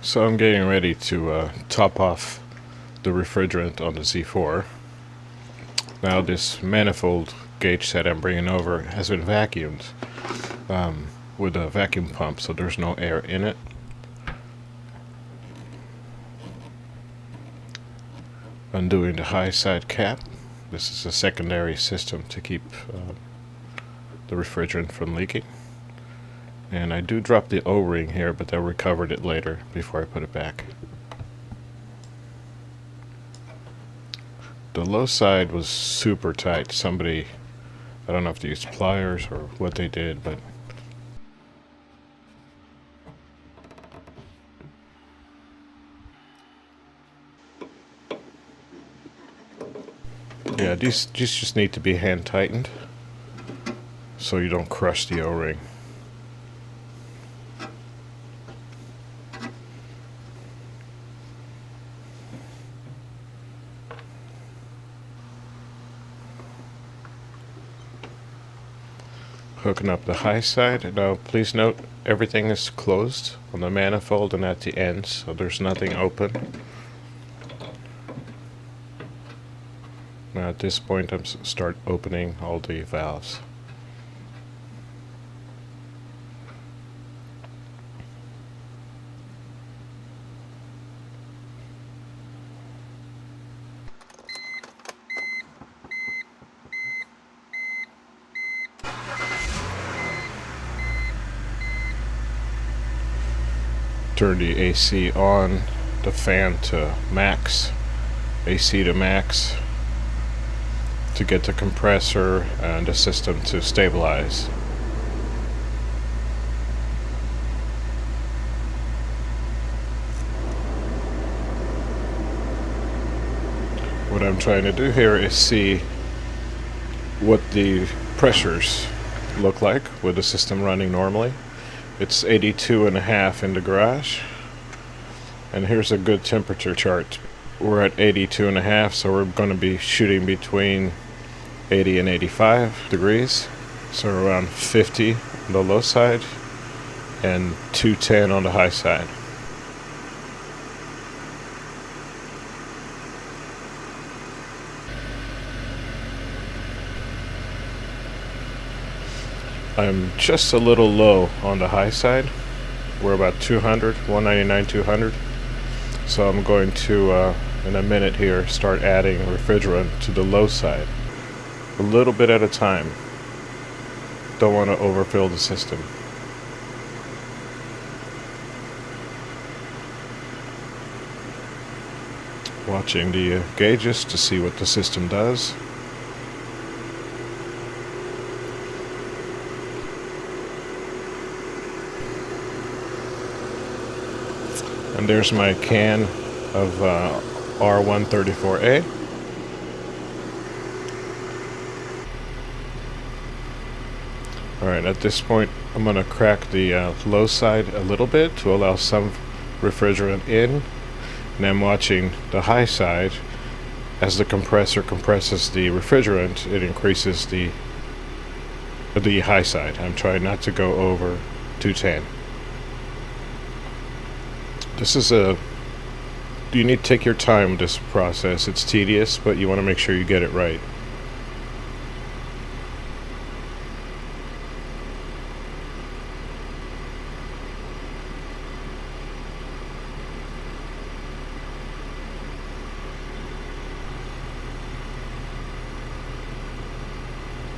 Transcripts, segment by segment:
So I'm getting ready to top off the refrigerant on the Z4. Now this manifold gauge set I'm bringing over has been vacuumed with a vacuum pump, so there's no air in it. Undoing the high side cap. This is a secondary system to keep the refrigerant from leaking. And I do drop the O-ring here, but I recovered it later before I put it back. The low side was super tight. Somebody, I don't know if they used pliers or what they did, but yeah, these just need to be hand tightened so you don't crush the O-ring. Hooking up the high side. Now please note everything is closed on the manifold and at the ends, so there's nothing open. Now at this point I'm start opening all the valves. Turn the AC on, the fan to max, AC to max, to get the compressor and the system to stabilize. What I'm trying to do here is see what the pressures look like with the system running normally. It's 82.5 in the garage, and here's a good temperature chart. We're at 82.5, so we're going to be shooting between 80 and 85 degrees, so around 50 on the low side and 210 on the high side. I'm just a little low on the high side. We're about 200, 199, 200. So I'm going to, in a minute here, start adding refrigerant to the low side. A little bit at a time. Don't want to overfill the system. Watching the gauges to see what the system does. And there's my can of R134a. Alright, at this point I'm going to crack the low side a little bit to allow some refrigerant in. And I'm watching the high side. As the compressor compresses the refrigerant, it increases the high side. I'm trying not to go over 210. This is you need to take your time with this process. It's tedious, but you want to make sure you get it right.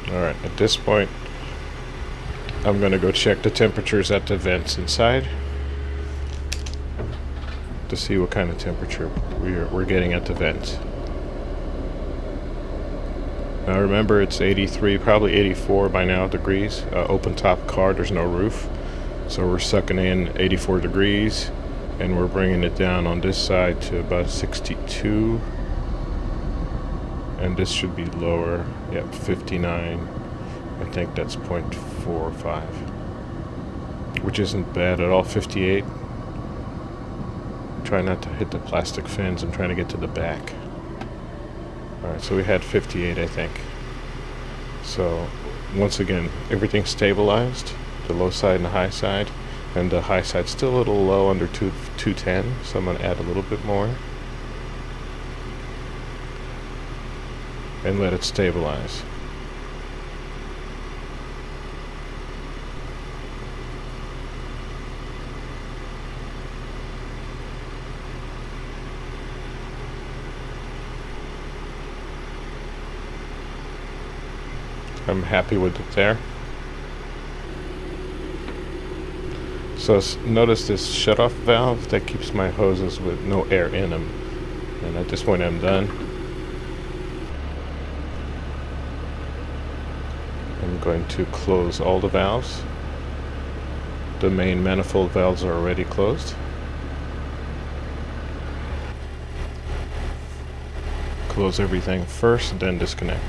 Alright, at this point I'm going to go check the temperatures at the vents inside to see what kind of temperature we're getting at the vents. Now remember, it's 83, probably 84 by now degrees. Open top car, there's no roof, so we're sucking in 84 degrees, and we're bringing it down on this side to about 62, and this should be lower. Yep, 59. I think that's 0.45, which isn't bad at all. 58. Try not to hit the plastic fins. I'm trying to get to the back. Alright, so we had 58, I think. So once again, everything's stabilized, the low side and the high side. And the high side's still a little low, under 210, so I'm going to add a little bit more. And let it stabilize. I'm happy with it there. So notice this shutoff valve that keeps my hoses with no air in them. And at this point I'm done. I'm going to close all the valves. The main manifold valves are already closed. Close everything first, then disconnect.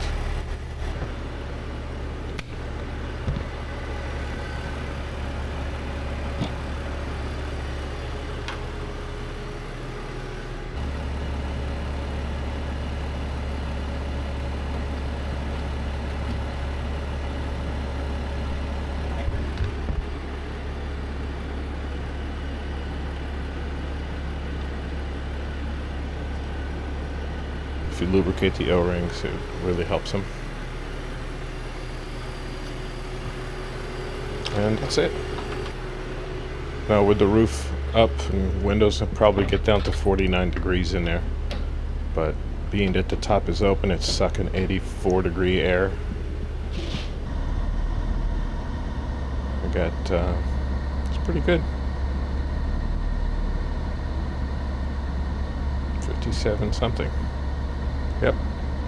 If you lubricate the O-rings, it really helps them. And that's it. Now with the roof up and windows, I'll probably get down to 49 degrees in there. But being that the top is open, it's sucking 84 degree air. I got, it's pretty good. 57 something. Yep,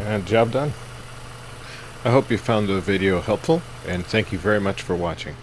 and job done. I hope you found the video helpful, and thank you very much for watching.